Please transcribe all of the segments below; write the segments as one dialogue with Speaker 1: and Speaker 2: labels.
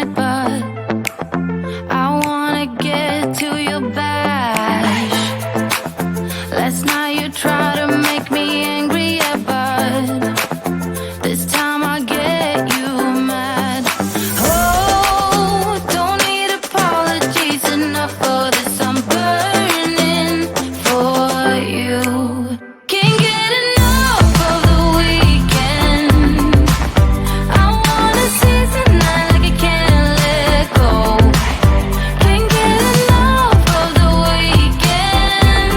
Speaker 1: night, but I wanna get to your bash. Last night you tried to make me angry, yeah, but this time I get you mad. Oh, don't need apologies enough for this. I'm burning for you. Can't get enough of the weekend. I wanna seize the night like I can't let go. Can't get enough of the weekend.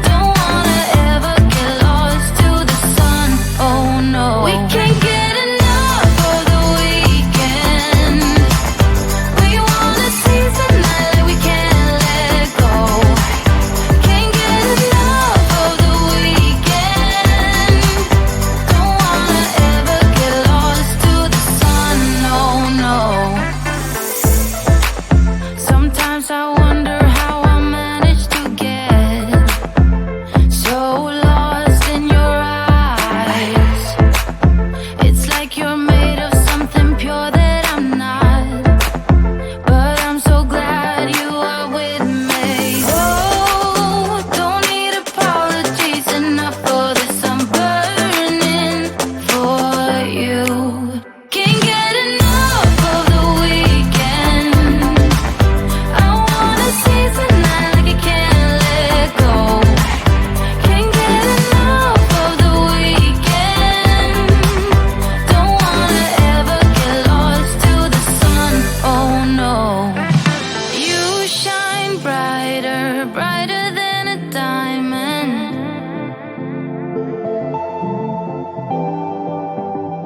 Speaker 1: Don't wanna ever get lost to the sun. Oh no, we can't get enough of the weekend. We wanna seize the night like we can't let go. Can't get enough of the weekend. Don't wanna ever get lost to the sun. No, no. Sometimes I wonder how I managed to get so lost in your eyes. It's like you're made of something pure that I'm not, but I'm so glad you are with me. Oh, don't need apologies enough for this. I'm burning for you. Can't get enough of the weekend. I wanna seize the night like I can't let go. Can't get enough of the weekend. Don't wanna ever get lost to the sun. Oh no. You shine brighter, brighter than a diamond.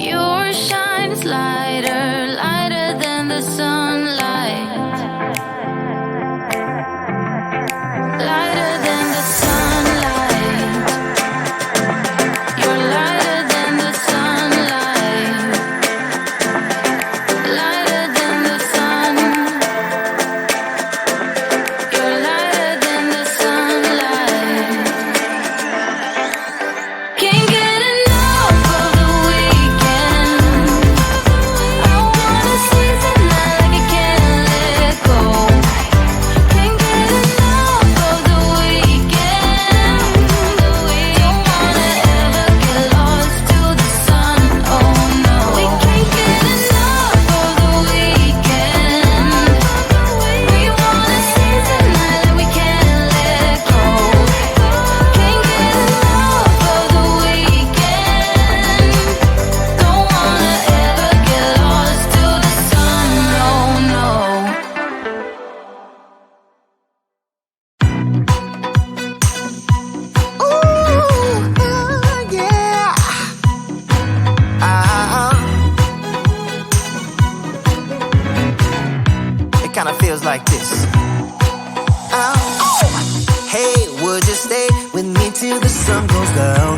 Speaker 1: Your shine's lighter, lighter than the sunlight. Lighter than the sunlight. You're lighter than the sunlight. Lighter than the sun. You're lighter than the sunlight. Can't get enough of the weekend. I wanna seize the night like I can't let go. Can't get enough of the weekend. Don't wanna ever get lost to the sun. Oh no, we can't get enough of the weekend. We wanna seize the night like we can't let go. Can't get enough of the weekend. Don't wanna ever get lost to the sun. No, no.
Speaker 2: Ooh, yeah. It kind of feels like this. Hey, would you stay with me till the sun goes down?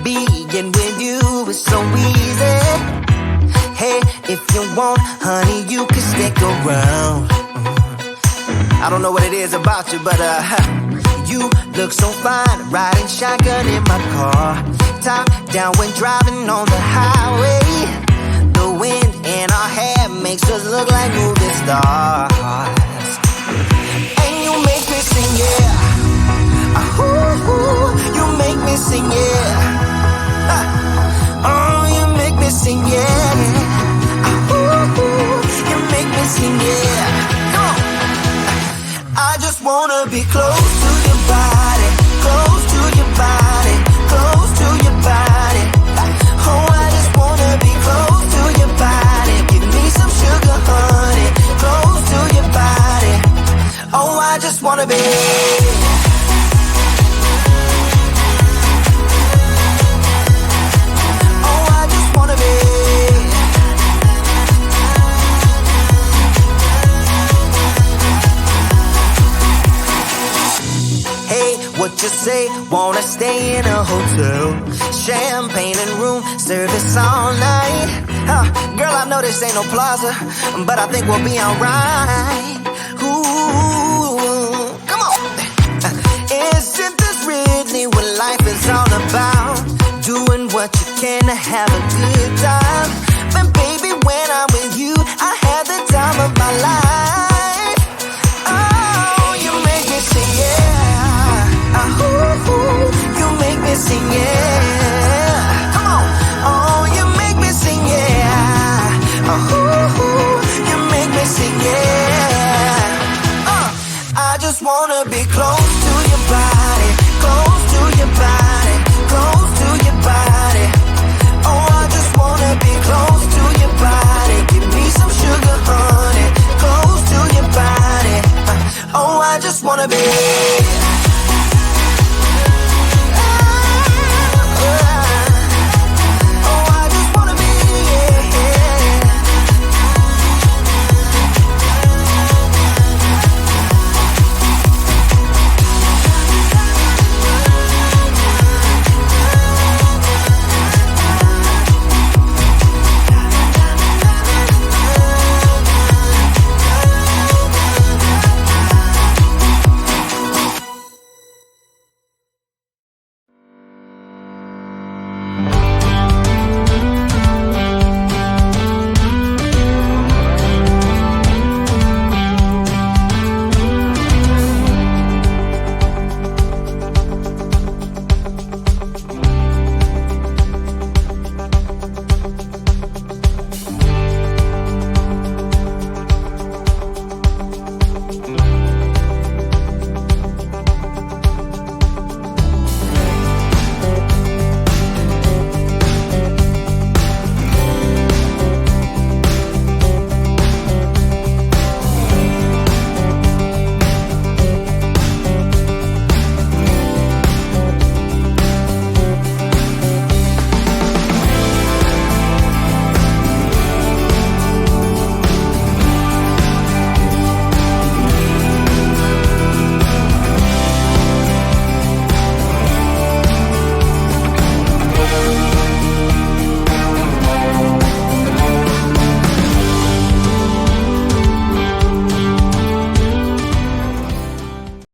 Speaker 2: Being with you is so easy. Hey, if you want, honey, you can stick around. I don't know what it is about you, but you look so fine, riding shotgun in my car, top down when driving on the highway. The wind in our hair makes us look like movie stars, and you make me sing, yeah. Ooh, you make me sing, yeah. Oh, you make me sing, yeah. Ooh, you make me sing, yeah. Come on. I just wanna be close to your body, close to your body, close to your body. Oh, I just wanna be close to your body. Give me some sugar, honey, close to your body. Oh, I just wanna be. Oh, I just wanna be. Hey, what you say? Wanna stay in a hotel? Champagne and room service all night. Girl, I know this ain't no plaza, but I think we'll be alright. Ooh, come on. Isn't this really what life is all about? Doing what you can to have a good time. But baby, when I'm with you, I have the wanna be close to your body, close to your body, close to your body. Oh, I just wanna be close to your body. Give me some sugar, honey, close to your body. Oh, I just wanna be